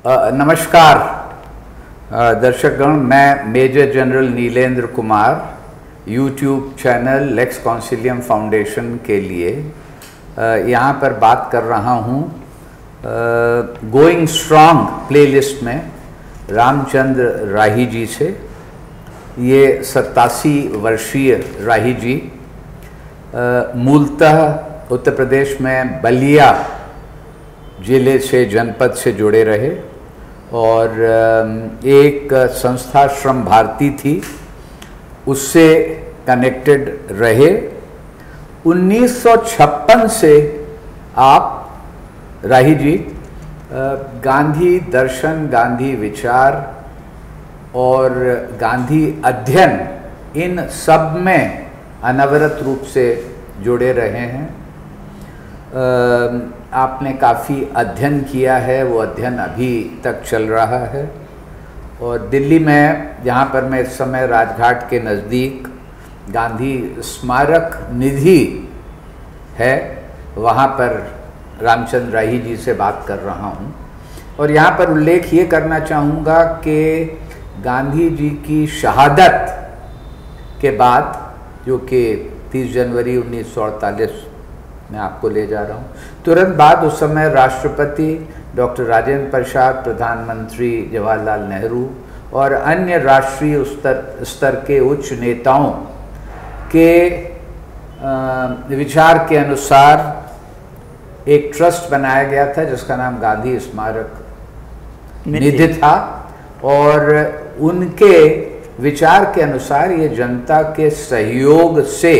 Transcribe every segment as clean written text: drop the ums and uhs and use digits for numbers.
नमस्कार दर्शकगण, मैं major general Nilendra Kumar YouTube channel Lex Consilium Foundation के लिए यहाँ पर बात कर रहा हूँ गोइंग स्ट्रॉन्ग प्लेलिस्ट में रामचंद्र राही जी से। ये 87 वर्षीय राही जी मूलतः उत्तर प्रदेश में बलिया जिले से, जनपद से जुड़े रहे और एक संस्था श्रम भारती थी, उससे कनेक्टेड रहे। 1956 से आप राही जी गांधी दर्शन, गांधी विचार और गांधी अध्ययन, इन सब में अनवरत रूप से जुड़े रहे हैं। आपने काफ़ी अध्ययन किया है, वो अध्ययन अभी तक चल रहा है। और दिल्ली में, जहाँ पर मैं इस समय राजघाट के नज़दीक गांधी स्मारक निधि है, वहाँ पर रामचंद्र राही जी से बात कर रहा हूँ। और यहाँ पर उल्लेख ये करना चाहूँगा कि गांधी जी की शहादत के बाद, जो कि 30 जनवरी 1948 मैं आपको ले जा रहा हूँ, तुरंत बाद उस समय राष्ट्रपति डॉक्टर राजेंद्र प्रसाद, प्रधानमंत्री जवाहरलाल नेहरू और अन्य राष्ट्रीय स्तर के उच्च नेताओं के विचार के अनुसार एक ट्रस्ट बनाया गया था जिसका नाम गांधी स्मारक निधि था। और उनके विचार के अनुसार ये जनता के सहयोग से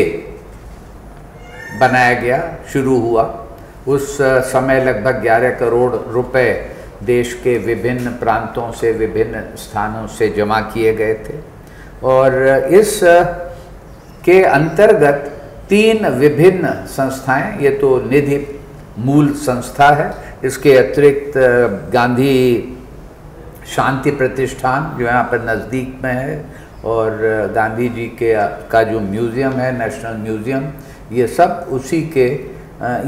बनाया गया, शुरू हुआ। उस समय लगभग 11 करोड़ रुपए देश के विभिन्न प्रांतों से, विभिन्न स्थानों से जमा किए गए थे। और इस के अंतर्गत 3 विभिन्न संस्थाएं, ये तो निधि मूल संस्था है, इसके अतिरिक्त गांधी शांति प्रतिष्ठान जो यहाँ पर नज़दीक में है, और गांधी जी के का जो म्यूज़ियम है, नेशनल म्यूज़ियम, ये सब उसी के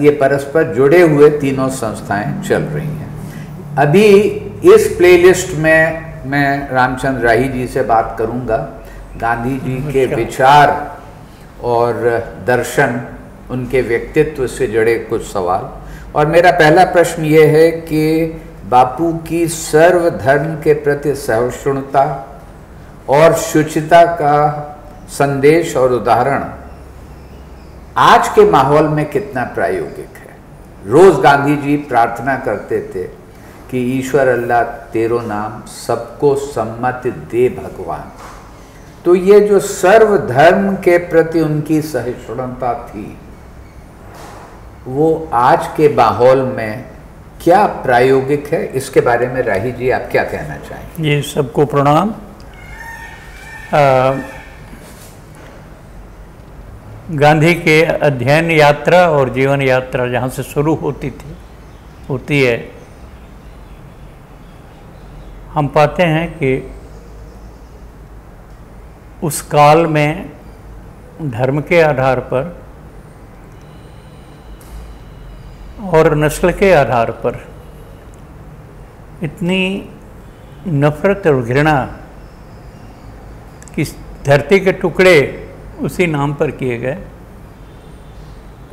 ये परस्पर जुड़े हुए तीनों संस्थाएं चल रही हैं। अभी इस प्लेलिस्ट में मैं रामचंद्र राही जी से बात करूंगा, गांधी जी के विचार और दर्शन, उनके व्यक्तित्व से जुड़े कुछ सवाल। और मेरा पहला प्रश्न ये है कि बापू की सर्वधर्म के प्रति सहिष्णुता और शुचिता का संदेश और उदाहरण आज के माहौल में कितना प्रायोगिक है। रोज गांधी जी प्रार्थना करते थे कि ईश्वर अल्लाह तेरो नाम सबको सम्मति दे भगवान। तो ये जो सर्वधर्म के प्रति उनकी सहिष्णुता थी, वो आज के माहौल में क्या प्रायोगिक है, इसके बारे में राही जी आप क्या कहना चाहेंगे? ये सबको प्रणाम। गांधी के अध्ययन यात्रा और जीवन यात्रा जहाँ से शुरू होती है, हम पाते हैं कि उस काल में धर्म के आधार पर और नस्ल के आधार पर इतनी नफरत और घृणा कि धरती के टुकड़े उसी नाम पर किए गए।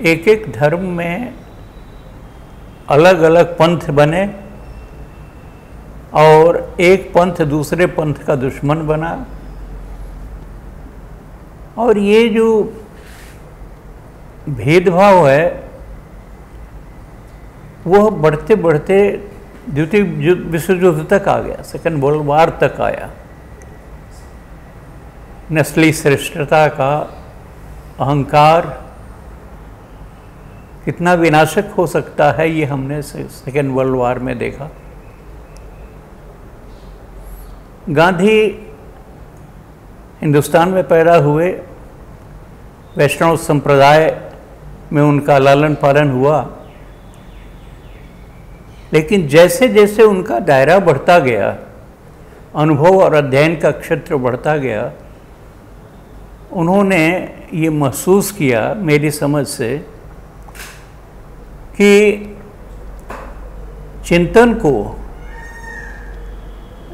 एक एक धर्म में अलग अलग पंथ बने और एक पंथ दूसरे पंथ का दुश्मन बना। और ये जो भेदभाव है वह बढ़ते बढ़ते द्वितीय विश्व युद्ध तक आ गया, सेकेंड वर्ल्ड वार तक आया। नस्ली श्रेष्ठता का अहंकार कितना विनाशक हो सकता है, ये हमने सेकेंड वर्ल्ड वार में देखा। गांधी हिंदुस्तान में पैदा हुए, वैष्णव संप्रदाय में उनका लालन पालन हुआ, लेकिन जैसे जैसे उनका दायरा बढ़ता गया, अनुभव और अध्ययन का क्षेत्र बढ़ता गया, उन्होंने ये महसूस किया, मेरी समझ से, कि चिंतन को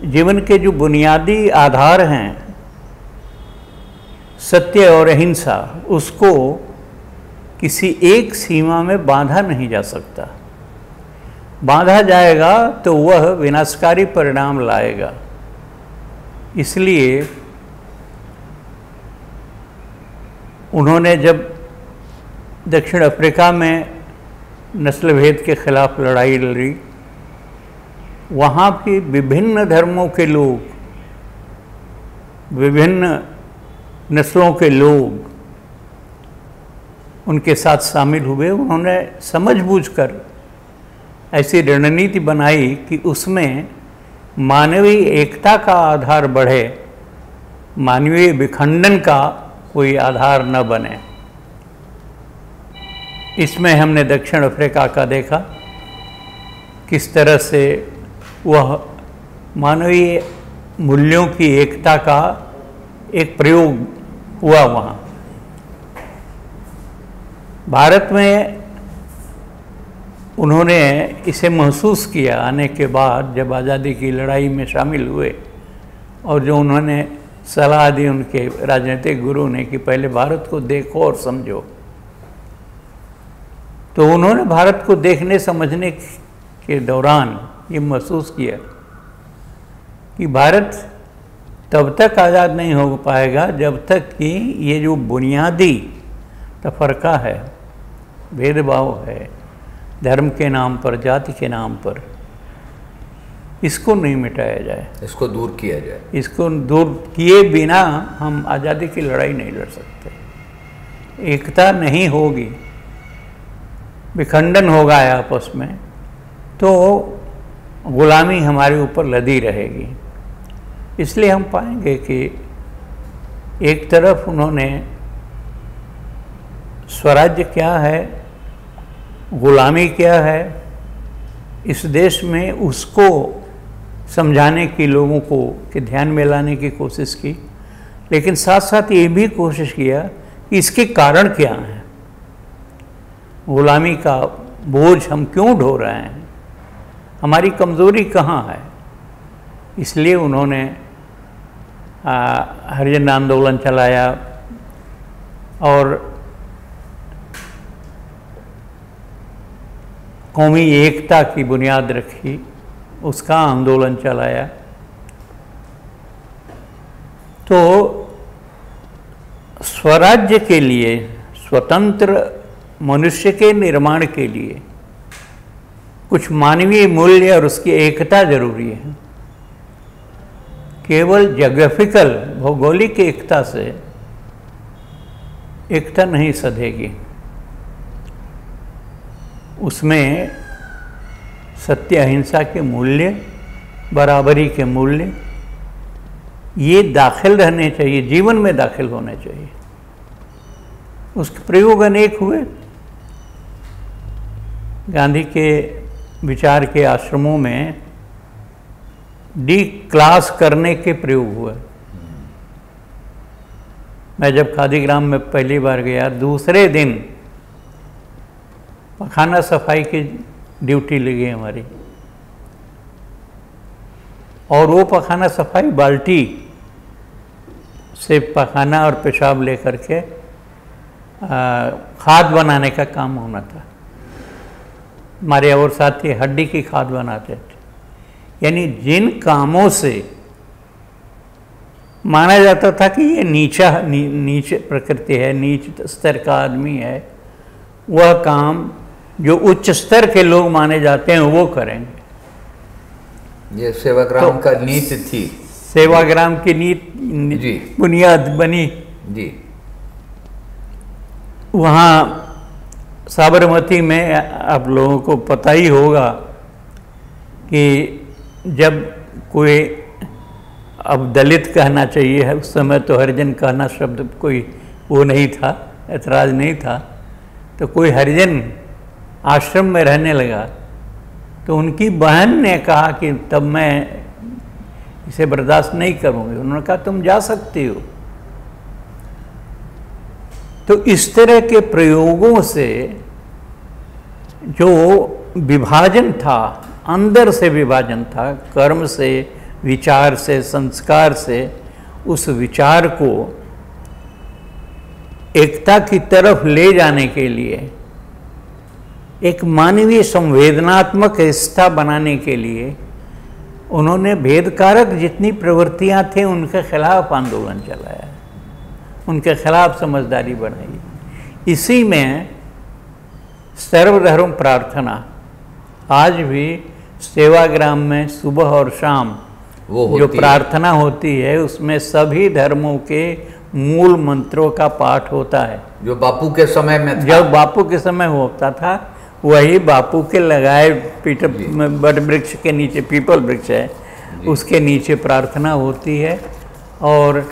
जीवन के जो बुनियादी आधार हैं, सत्य और अहिंसा, उसको किसी एक सीमा में बांधा नहीं जा सकता। बांधा जाएगा तो वह विनाशकारी परिणाम लाएगा। इसलिए उन्होंने जब दक्षिण अफ्रीका में नस्ल भेद के खिलाफ लड़ाई लड़ी, वहाँ के विभिन्न धर्मों के लोग, विभिन्न नस्लों के लोग उनके साथ शामिल हुए। उन्होंने समझबूझकर ऐसी रणनीति बनाई कि उसमें मानवीय एकता का आधार बढ़े, मानवीय विखंडन का कोई आधार न बने। इसमें हमने दक्षिण अफ्रीका का देखा किस तरह से वह मानवीय मूल्यों की एकता का एक प्रयोग हुआ। वहाँ भारत में उन्होंने इसे महसूस किया आने के बाद, जब आज़ादी की लड़ाई में शामिल हुए और जो उन्होंने सलाह दी उनके राजनीतिक गुरु ने कि पहले भारत को देखो और समझो, तो उन्होंने भारत को देखने समझने के दौरान ये महसूस किया कि भारत तब तक आज़ाद नहीं हो पाएगा जब तक कि ये जो बुनियादी तफरका है, भेदभाव है धर्म के नाम पर, जाति के नाम पर, इसको नहीं मिटाया जाए, इसको दूर किया जाए। इसको दूर किए बिना हम आज़ादी की लड़ाई नहीं लड़ सकते। एकता नहीं होगी, विखंडन होगा आपस में, तो गुलामी हमारे ऊपर लदी रहेगी। इसलिए हम पाएंगे कि एक तरफ उन्होंने स्वराज्य क्या है, गुलामी क्या है, इस देश में उसको समझाने की, लोगों को के ध्यान में लाने की कोशिश की, लेकिन साथ साथ ये भी कोशिश किया कि इसके कारण क्या हैं, गुलामी का बोझ हम क्यों ढो रहे हैं, हमारी कमज़ोरी कहाँ है। इसलिए उन्होंने हरिजन आंदोलन चलाया और कौमी एकता की बुनियाद रखी, उसका आंदोलन चलाया। तो स्वराज्य के लिए, स्वतंत्र मनुष्य के निर्माण के लिए कुछ मानवीय मूल्य और उसकी एकता जरूरी है। केवल ज्योग्राफिकल, भौगोलिक एकता से एकता नहीं सधेगी, उसमें सत्य अहिंसा के मूल्य, बराबरी के मूल्य, ये दाखिल रहने चाहिए, जीवन में दाखिल होने चाहिए। उसके प्रयोग अनेक हुए। गांधी के विचार के आश्रमों में डी क्लास करने के प्रयोग हुए। मैं जब खादीग्राम में पहली बार गया, दूसरे दिन पखाना सफाई की ड्यूटी लगी हमारी, और वो पखाना सफाई बाल्टी से पखाना और पेशाब लेकर के खाद बनाने का काम होना था। हमारे और साथी हड्डी की खाद बनाते थे। यानी जिन कामों से माना जाता था कि ये नीच प्रकृति है, नीच स्तर का आदमी है, वह काम जो उच्च स्तर के लोग माने जाते हैं वो करेंगे। ये सेवाग्राम का नीति थी, सेवाग्राम की नीति बुनियाद बनी जी। वहाँ साबरमती में आप लोगों को पता ही होगा कि जब कोई, अब दलित कहना चाहिए है, उस समय तो हरिजन कहना शब्द कोई वो नहीं था, ऐतराज़ नहीं था, तो कोई हरिजन आश्रम में रहने लगा तो उनकी बहन ने कहा कि तब मैं इसे बर्दाश्त नहीं करूँगी। उन्होंने कहा तुम जा सकती हो। तो इस तरह के प्रयोगों से जो विभाजन था, अंदर से विभाजन था, कर्म से, विचार से, संस्कार से उस विचार को एकता की तरफ ले जाने के लिए, एक मानवीय संवेदनात्मक रिश्ता बनाने के लिए उन्होंने भेदकारक जितनी प्रवृत्तियां थी उनके खिलाफ आंदोलन चलाया, उनके खिलाफ समझदारी बढ़ाई। इसी में सर्वधर्म प्रार्थना आज भी सेवाग्राम में सुबह और शाम जो प्रार्थना होती है उसमें सभी धर्मों के मूल मंत्रों का पाठ होता है। जो बापू के समय में था, जब बापू के समय होता था वही बापू के लगाए बट वृक्ष के नीचे, पीपल वृक्ष है, उसके नीचे प्रार्थना होती है। और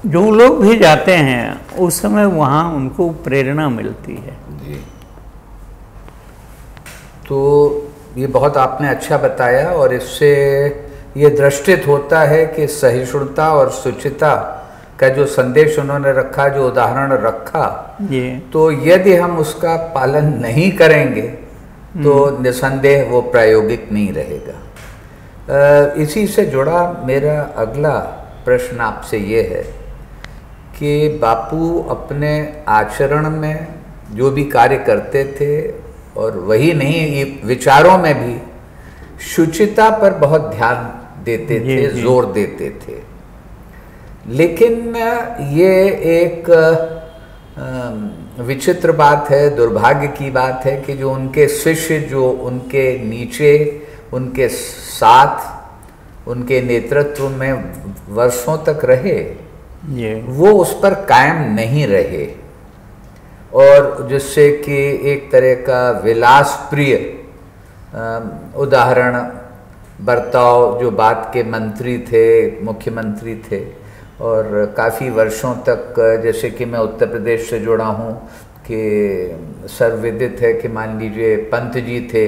जो लोग भी जाते हैं उस समय वहाँ उनको प्रेरणा मिलती है। जी, तो ये बहुत आपने अच्छा बताया और इससे ये दृष्टित होता है कि सहिष्णुता और शुचिता का जो संदेश उन्होंने रखा, जो उदाहरण रखा, तो यदि हम उसका पालन नहीं करेंगे तो निसंदेह वो प्रायोगिक नहीं रहेगा। इसी से जुड़ा मेरा अगला प्रश्न आपसे ये है कि बापू अपने आचरण में जो भी कार्य करते थे, और वही नहीं, ये विचारों में भी शुचिता पर बहुत ध्यान देते थे, जोर देते थे। लेकिन ये एक विचित्र बात है, दुर्भाग्य की बात है कि जो उनके शिष्य, जो उनके नीचे, उनके साथ, उनके नेतृत्व में वर्षों तक रहे, वो उस पर कायम नहीं रहे, और जिससे कि एक तरह का विलास प्रिय उदाहरण बर्ताव, जो बात के मंत्री थे, मुख्यमंत्री थे, और काफ़ी वर्षों तक, जैसे कि मैं उत्तर प्रदेश से जुड़ा हूँ, कि सर्वविदित है कि मान लीजिए पंत जी थे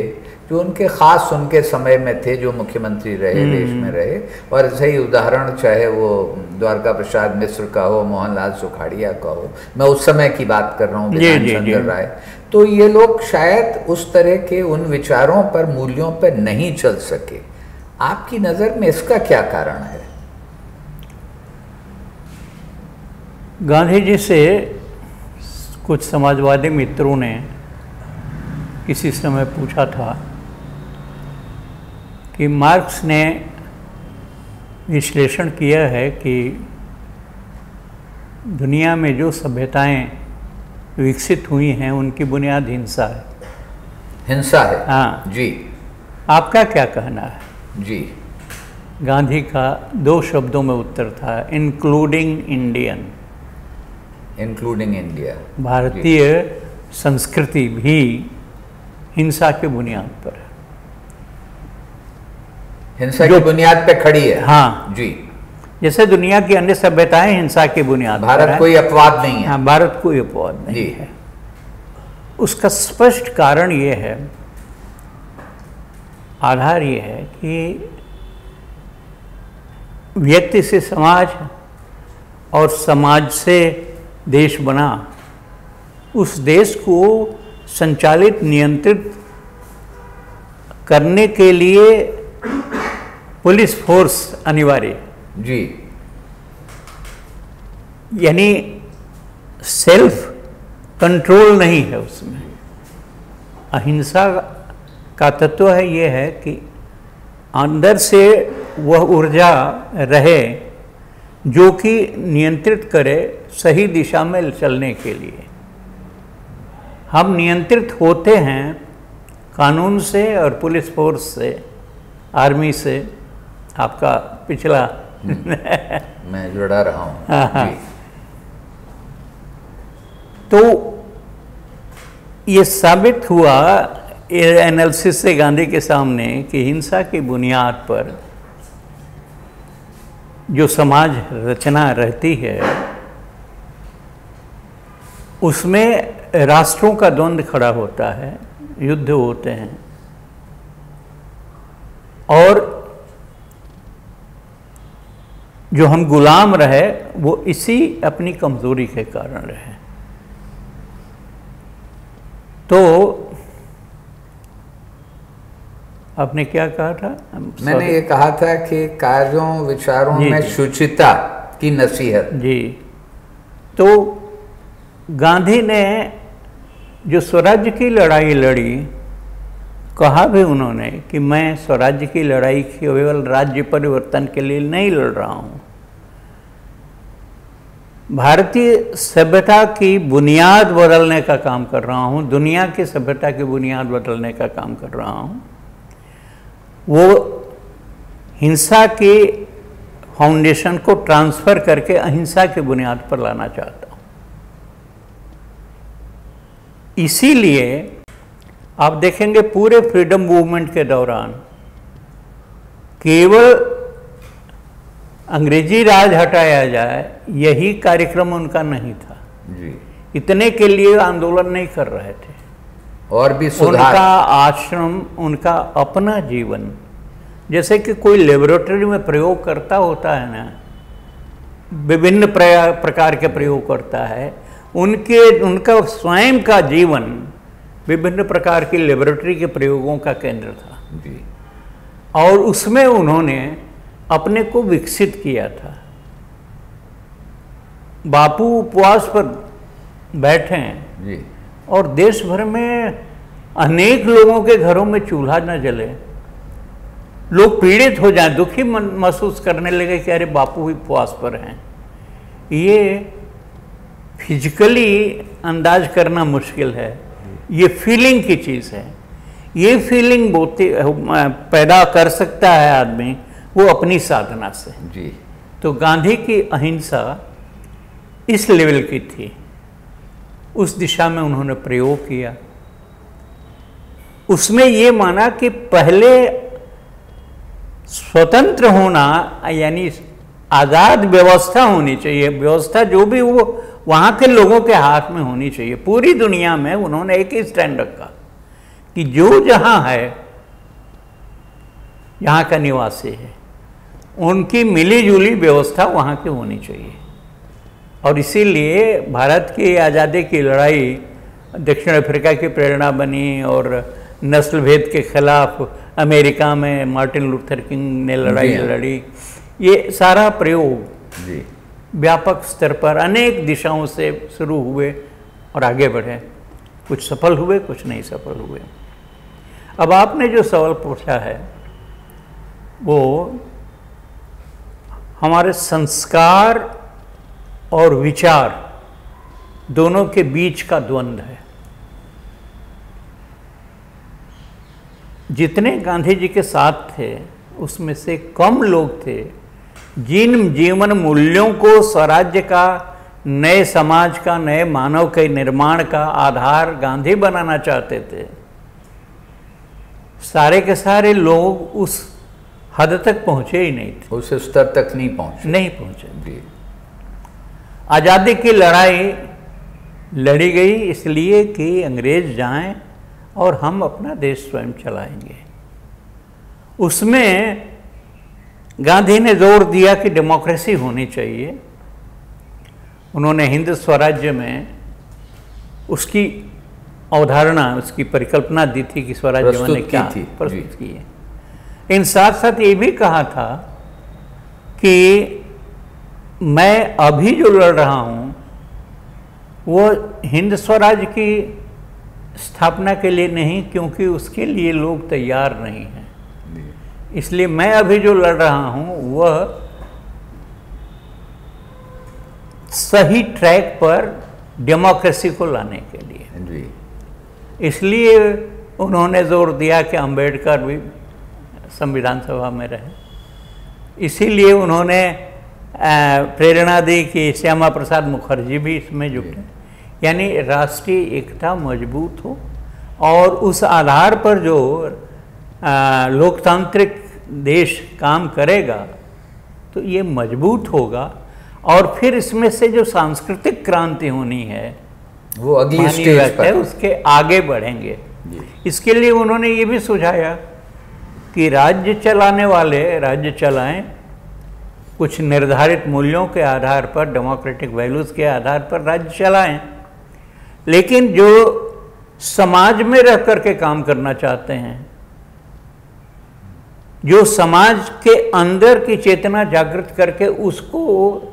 जो उनके ख़ास उनके समय में थे, जो मुख्यमंत्री रहे, देश में रहे। और सही उदाहरण चाहे वो द्वारका प्रसाद मिश्र का हो, मोहनलाल सुखाड़िया का हो, मैं उस समय की बात कर रहा हूँ, बिधान चंद्र राय। तो ये लोग शायद उस तरह के उन विचारों पर, मूल्यों पर नहीं चल सके। आपकी नज़र में इसका क्या कारण है? गांधी जी से कुछ समाजवादी मित्रों ने किसी समय पूछा था कि मार्क्स ने विश्लेषण किया है कि दुनिया में जो सभ्यताएं विकसित हुई हैं उनकी बुनियाद हिंसा है। हिंसा है? हाँ जी। आपका क्या कहना है? जी, गांधी का 2 शब्दों में उत्तर था, इंक्लूडिंग इंडियन। Including India. भारतीय संस्कृति भी हिंसा के बुनियाद पर है, हिंसा की बुनियाद पे खड़ी है। हाँ जी, जैसे दुनिया की अन्य सभ्यताएं हिंसा की बुनियाद पर है, भारत कोई अपवाद नहीं है। हाँ, भारत कोई अपवाद नहीं है। उसका स्पष्ट कारण ये है, आधार ये है कि व्यक्ति से समाज और समाज से देश बना, उस देश को संचालित, नियंत्रित करने के लिए पुलिस फोर्स अनिवार्य। जी, यानी सेल्फ कंट्रोल नहीं है उसमें। अहिंसा का तत्व है, ये है कि अंदर से वह ऊर्जा रहे जो कि नियंत्रित करे सही दिशा में चलने के लिए। हम नियंत्रित होते हैं कानून से और पुलिस फोर्स से, आर्मी से। आपका पिछला मैं जुड़ा रहा हूँ। हाँ। तो ये साबित हुआ एनालिसिस से गांधी के सामने कि हिंसा की बुनियाद पर जो समाज रचना रहती है उसमें राष्ट्रों का द्वंद्व खड़ा होता है, युद्ध होते हैं, और जो हम गुलाम रहे वो इसी अपनी कमजोरी के कारण रहे। तो आपने क्या कहा था? मैंने ये कहा था कि कार्यों विचारों में शुचिता की नसीहत। जी। तो गांधी ने जो स्वराज्य की लड़ाई लड़ी, कहा भी उन्होंने कि मैं स्वराज्य की लड़ाई केवल राज्य परिवर्तन के लिए नहीं लड़ रहा हूँ, भारतीय सभ्यता की बुनियाद बदलने का काम कर रहा हूँ, दुनिया की सभ्यता की बुनियाद बदलने का काम कर रहा हूँ। वो हिंसा के फाउंडेशन को ट्रांसफर करके अहिंसा की बुनियाद पर लाना चाहता हूँ। इसीलिए आप देखेंगे पूरे फ्रीडम मूवमेंट के दौरान केवल अंग्रेजी राज हटाया जाए यही कार्यक्रम उनका नहीं था जी। इतने के लिए आंदोलन नहीं कर रहे थे, और भी सुधार। उनका आश्रम, उनका अपना जीवन, जैसे कि कोई लेबोरेटरी में प्रयोग करता होता है ना, विभिन्न प्रकार के प्रयोग करता है, उनका स्वयं का जीवन विभिन्न प्रकार की लेबोरेटरी के प्रयोगों का केंद्र था जी। और उसमें उन्होंने अपने को विकसित किया था। बापू उपवास पर बैठे हैं जी। और देश भर में अनेक लोगों के घरों में चूल्हा न जले, लोग पीड़ित हो जाएं, दुखी महसूस करने लगे कि अरे बापू ही उपवास पर हैं। ये फिजिकली अंदाज करना मुश्किल है, ये फीलिंग की चीज़ है। ये फीलिंग पैदा कर सकता है आदमी वो अपनी साधना से जी। तो गांधी की अहिंसा इस लेवल की थी, उस दिशा में उन्होंने प्रयोग किया। उसमें ये माना कि पहले स्वतंत्र होना यानी आज़ाद व्यवस्था होनी चाहिए, व्यवस्था जो भी वो वहाँ के लोगों के हाथ में होनी चाहिए। पूरी दुनिया में उन्होंने एक ही स्टैंड रखा कि जो जहाँ है, यहाँ का निवासी है, उनकी मिली जुली व्यवस्था वहाँ की होनी चाहिए। और इसीलिए भारत की आज़ादी की लड़ाई दक्षिण अफ्रीका की प्रेरणा बनी और नस्ल भेद के खिलाफ अमेरिका में मार्टिन लूथर किंग ने लड़ाई लड़ी। ये सारा प्रयोग जी। व्यापक स्तर पर अनेक दिशाओं से शुरू हुए और आगे बढ़े, कुछ सफल हुए, कुछ नहीं सफल हुए। अब आपने जो सवाल पूछा है वो हमारे संस्कार और विचार दोनों के बीच का द्वंद्व है। जितने गांधी जी के साथ थे उसमें से कम लोग थे जिन जीवन मूल्यों को स्वराज्य का, नए समाज का, नए मानव के निर्माण का आधार गांधी बनाना चाहते थे। सारे के सारे लोग उस हद तक पहुंचे ही नहीं थे, उस स्तर तक नहीं पहुंचे जी। आज़ादी की लड़ाई लड़ी गई इसलिए कि अंग्रेज जाएं और हम अपना देश स्वयं चलाएंगे। उसमें गांधी ने जोर दिया कि डेमोक्रेसी होनी चाहिए। उन्होंने हिंद स्वराज्य में उसकी अवधारणा, उसकी परिकल्पना दी थी कि स्वराज्य मैंने क्या प्रस्तुत की है। इन साथ साथ ये भी कहा था कि मैं अभी जो लड़ रहा हूँ वो हिंद स्वराज्य की स्थापना के लिए नहीं, क्योंकि उसके लिए लोग तैयार नहीं हैं। इसलिए मैं अभी जो लड़ रहा हूँ वह सही ट्रैक पर डेमोक्रेसी को लाने के लिए। इसलिए उन्होंने जोर दिया कि अंबेडकर भी संविधान सभा में रहे। इसीलिए उन्होंने प्रेरणा दी कि श्यामा प्रसाद मुखर्जी भी इसमें जुटे, यानी राष्ट्रीय एकता मजबूत हो और उस आधार पर जो लोकतांत्रिक देश काम करेगा तो ये मजबूत होगा। और फिर इसमें से जो सांस्कृतिक क्रांति होनी है वो अगली स्टेज पर उसके आगे बढ़ेंगे। इसके लिए उन्होंने ये भी सुझाया कि राज्य चलाने वाले राज्य चलाएं, कुछ निर्धारित मूल्यों के आधार पर, डेमोक्रेटिक वैल्यूज़ के आधार पर राज्य चलाएं, लेकिन जो समाज में रह कर के काम करना चाहते हैं जो समाज के अंदर की चेतना जागृत करके उसको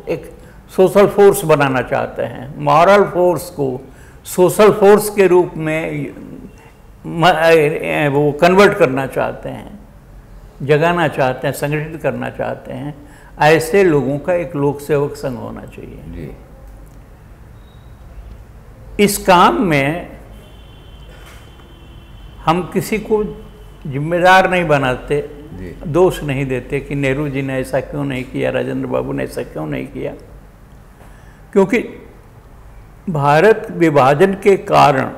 एक सोशल फोर्स बनाना चाहते हैं, मॉरल फोर्स को सोशल फोर्स के रूप में वो कन्वर्ट करना चाहते हैं, जगाना चाहते हैं, संगठित करना चाहते हैं। ऐसे लोगों का एक लोक सेवक संघ होना चाहिए जी। इस काम में हम किसी को जिम्मेदार नहीं बनाते, दोष नहीं देते कि नेहरू जी ने ऐसा क्यों नहीं किया, राजेंद्र बाबू ने ऐसा क्यों नहीं किया, क्योंकि भारत विभाजन के कारण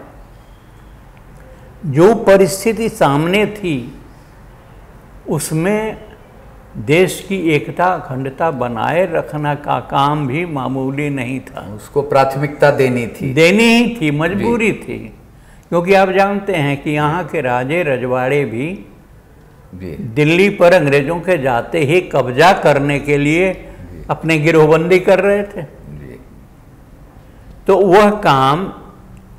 जो परिस्थिति सामने थी उसमें देश की एकता अखंडता बनाए रखना का काम भी मामूली नहीं था। उसको प्राथमिकता देनी ही थी, मजबूरी थी, क्योंकि आप जानते हैं कि यहाँ के राजे रजवाड़े भी दिल्ली पर अंग्रेजों के जाते ही कब्जा करने के लिए अपने गिरोहबंदी कर रहे थे। तो वह काम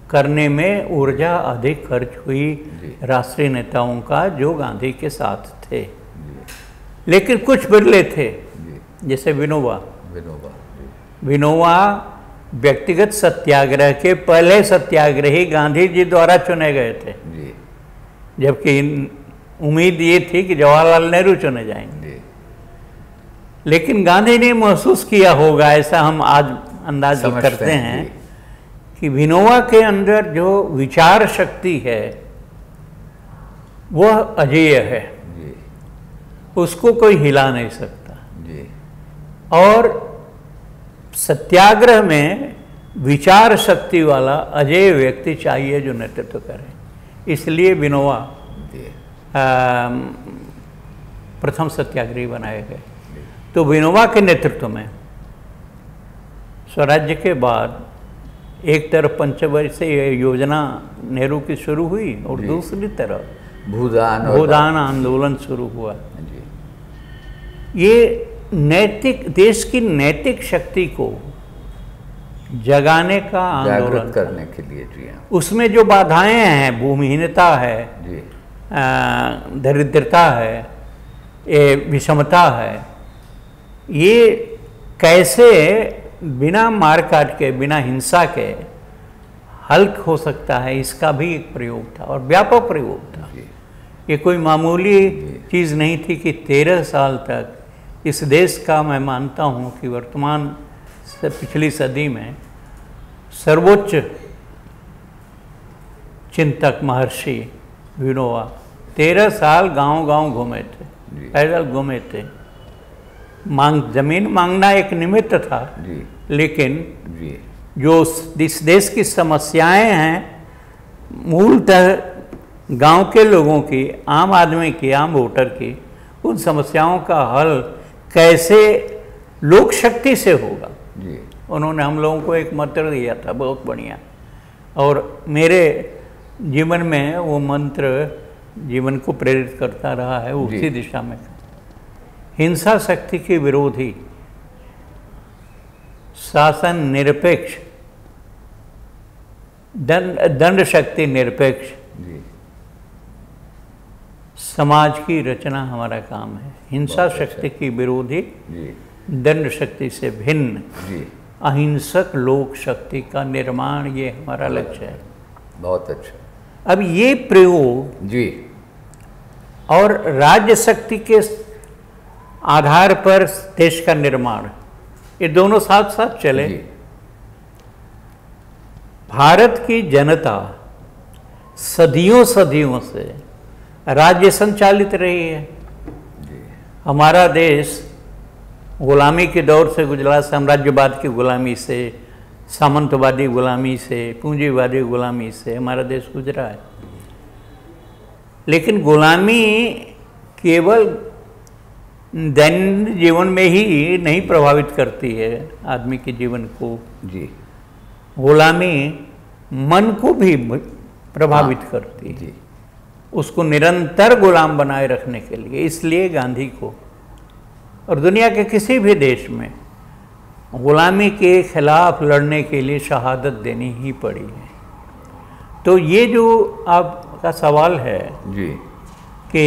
करने में ऊर्जा अधिक खर्च हुई राष्ट्रीय नेताओं का जो गांधी के साथ थे, लेकिन कुछ बिरले थे, जैसे विनोबा व्यक्तिगत सत्याग्रह के पहले सत्याग्रही गांधी जी द्वारा चुने गए थे, जबकि उम्मीद ये थी कि जवाहरलाल नेहरू चुने जाएंगे। लेकिन गांधी ने महसूस किया होगा, ऐसा हम आज अंदाज करते हैं कि विनोबा के अंदर जो विचार शक्ति है वह अजेय है, उसको कोई हिला नहीं सकता। और सत्याग्रह में विचार शक्ति वाला अजेय व्यक्ति चाहिए जो नेतृत्व करे। इसलिए विनोबा प्रथम सत्याग्रही बनाए गए। तो विनोबा के नेतृत्व में स्वराज्य के बाद एक तरफ पंचवर्षीय योजना नेहरू की शुरू हुई और दूसरी तरफ भूदान आंदोलन शुरू हुआ। ये नैतिक, देश की नैतिक शक्ति को जगाने का आंदोलन करने के लिए उसमें जो बाधाएं हैं, भूमिहीनता है, दरिद्रता है, विषमता है, ये कैसे बिना मार काट के, बिना हिंसा के हल हो सकता है, इसका भी एक प्रयोग था और व्यापक प्रयोग था। ये कोई मामूली चीज़ नहीं थी कि 13 साल तक इस देश का, मैं मानता हूँ कि वर्तमान से पिछली सदी में सर्वोच्च चिंतक महर्षि विनोबा 13 साल गांव-गांव घूमे थे, पैदल घूमे थे। जमीन मांगना एक निमित्त था, लेकिन जो इस देश की समस्याएं हैं, मूलतः गांव के लोगों की, आम आदमी की, आम वोटर की, उन समस्याओं का हल कैसे लोक शक्ति से होगा। उन्होंने हम लोगों को एक मंत्र दिया था बहुत बढ़िया, और मेरे जीवन में वो मंत्र जीवन को प्रेरित करता रहा है उसी दिशा में। हिंसा शक्ति के विरोधी, शासन निरपेक्ष, दंड शक्ति निरपेक्ष समाज की रचना हमारा काम है। हिंसा शक्ति की विरोधी, दंड शक्ति से भिन्न अहिंसक लोक शक्ति का निर्माण, ये हमारा लक्ष्य है। बहुत अच्छा। अब ये प्रयोग और राज्य शक्ति के आधार पर देश का निर्माण, ये दोनों साथ साथ चले। भारत की जनता सदियों से राज्य संचालित रही है। हमारा देश गुलामी के दौर से गुजरा, साम्राज्यवाद की गुलामी से, सामंतवादी गुलामी से, पूंजीवादी गुलामी से हमारा देश गुजरा है। लेकिन गुलामी केवल दैनिक जीवन में ही नहीं प्रभावित करती है आदमी के जीवन को, गुलामी मन को भी प्रभावित करती है, उसको निरंतर गुलाम बनाए रखने के लिए। इसलिए गांधी को और दुनिया के किसी भी देश में गुलामी के खिलाफ लड़ने के लिए शहादत देनी ही पड़ी है। तो ये जो आपका सवाल है कि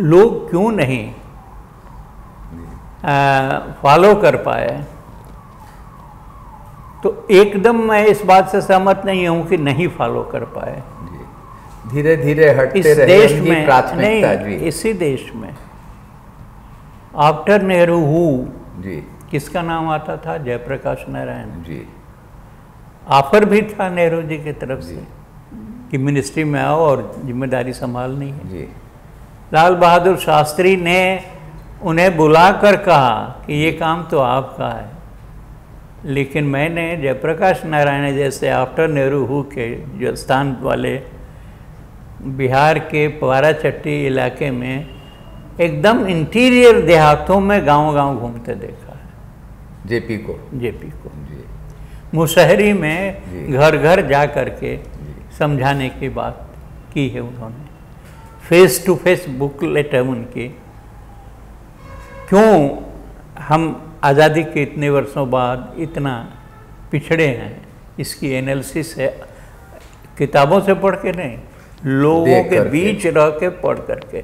लोग क्यों नहीं फॉलो कर पाए, तो एकदम मैं इस बात से सहमत नहीं हूं कि नहीं फॉलो कर पाए। धीरे धीरे हटते इस रहे देश उनकी में प्राथमिकता। नहीं, इसी देश में आफ्टर नेहरू हु जी किसका नाम आता था? जयप्रकाश नारायण जी। ऑफर भी था नेहरू जी की तरफ से कि मिनिस्ट्री में आओ और जिम्मेदारी संभालनी है। जी। लाल बहादुर शास्त्री ने उन्हें बुलाकर कहा कि ये काम तो आपका है, लेकिन मैंने जयप्रकाश नारायण जैसे आफ्टर नेहरू हु के जो स्थान वाले बिहार के पाराचट्टी इलाके में एकदम इंटीरियर देहातों में गांव-गांव घूमते देखा है। जेपी को जी। मुशहरी में घर घर जा करके समझाने की बात की है उन्होंने। फेस टू फेस बुकलेट है उनकी। क्यों हम आज़ादी के इतने वर्षों बाद इतना पिछड़े हैं, इसकी एनालिसिस है किताबों से पढ़ के नहीं, लोगों के बीच रह के पढ़ करके।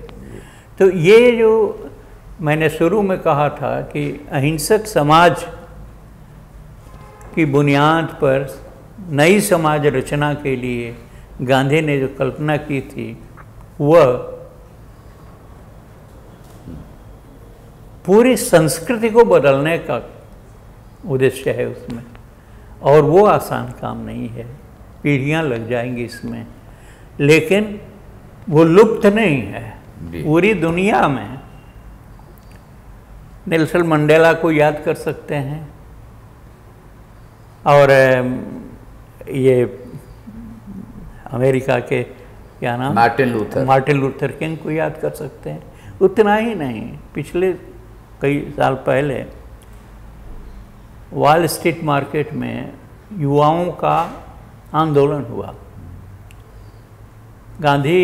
तो ये जो मैंने शुरू में कहा था कि अहिंसक समाज की बुनियाद पर नई समाज रचना के लिए गांधी ने जो कल्पना की थी वह पूरी संस्कृति को बदलने का उद्देश्य है उसमें, और वो आसान काम नहीं है, पीढ़ियां लग जाएंगी इसमें, लेकिन वो लुप्त नहीं है पूरी दुनिया में। नेल्सन मंडेला को याद कर सकते हैं, और ये अमेरिका के क्या नाम, मार्टिन लूथर किंग को याद कर सकते हैं। उतना ही नहीं, पिछले कई साल पहले वॉल स्ट्रीट मार्केट में युवाओं का आंदोलन हुआ। गांधी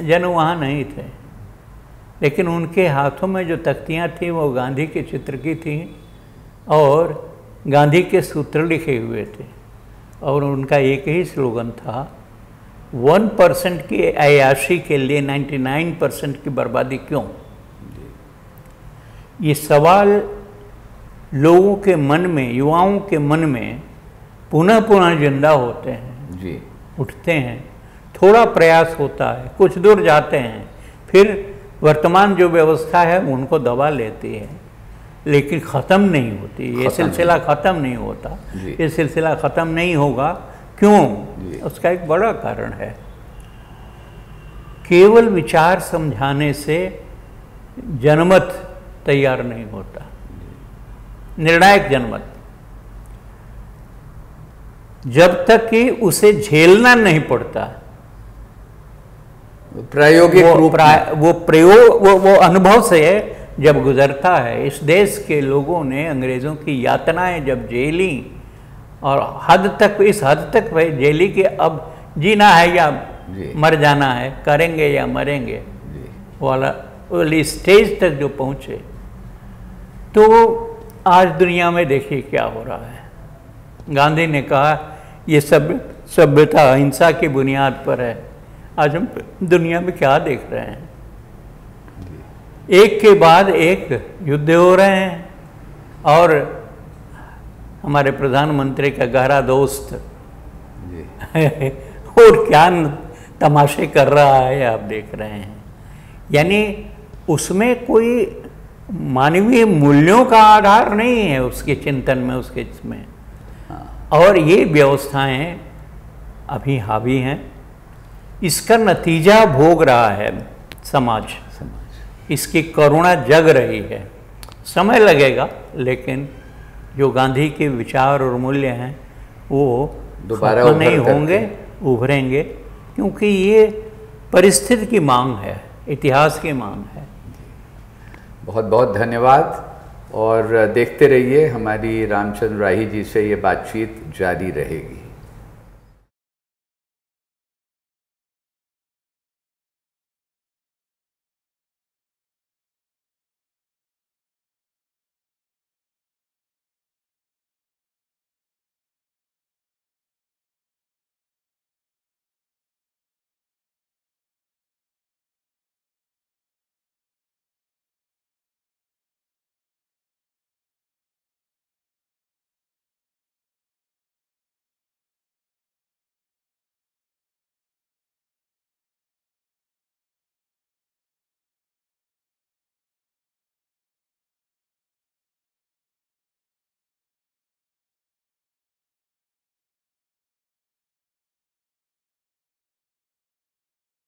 जन वहाँ नहीं थे, लेकिन उनके हाथों में जो तख्तियाँ थीं वो गांधी के चित्र की थीं और गांधी के सूत्र लिखे हुए थे, और उनका एक ही स्लोगन था, 1% की अय्याशी के लिए 99% की बर्बादी क्यों। ये सवाल लोगों के मन में, युवाओं के मन में पुनः पुनः जिंदा होते हैं जी, उठते हैं, थोड़ा प्रयास होता है, कुछ दूर जाते हैं, फिर वर्तमान जो व्यवस्था है उनको दबा लेती है, लेकिन ख़त्म नहीं होती। ये सिलसिला ख़त्म नहीं होता, ये सिलसिला ख़त्म नहीं होगा। क्यों? उसका एक बड़ा कारण है, केवल विचार समझाने से जनमत तैयार नहीं होता, निर्णायक जनमत, जब तक कि उसे झेलना नहीं पड़ता। प्रायोगिक रूप वो प्रयोग वो अनुभव से जब गुजरता है। इस देश के लोगों ने अंग्रेज़ों की यातनाएं जब झेली और हद तक, इस हद तक झेली कि अब जीना है या मर जाना है, करेंगे या मरेंगे वाली स्टेज तक जो पहुँचे, तो आज दुनिया में देखिए क्या हो रहा है। गांधी ने कहा ये सभ्यता अहिंसा की बुनियाद पर है। आज हम दुनिया में क्या देख रहे हैं, एक के बाद एक युद्ध हो रहे हैं, और हमारे प्रधानमंत्री का गहरा दोस्त और क्या तमाशे कर रहा है आप देख रहे हैं। यानी उसमें कोई मानवीय मूल्यों का आधार नहीं है उसके चिंतन में, उसके इसमें, और ये व्यवस्थाएं अभी हावी हैं। इसका नतीजा भोग रहा है समाज, इसकी करुणा जग रही है। समय लगेगा, लेकिन जो गांधी के विचार और मूल्य हैं वो दोबारा नहीं होंगे, उभरेंगे, क्योंकि ये परिस्थिति की मांग है, इतिहास की मांग है। बहुत बहुत धन्यवाद, और देखते रहिए, हमारी रामचंद्र राही जी से ये बातचीत जारी रहेगी।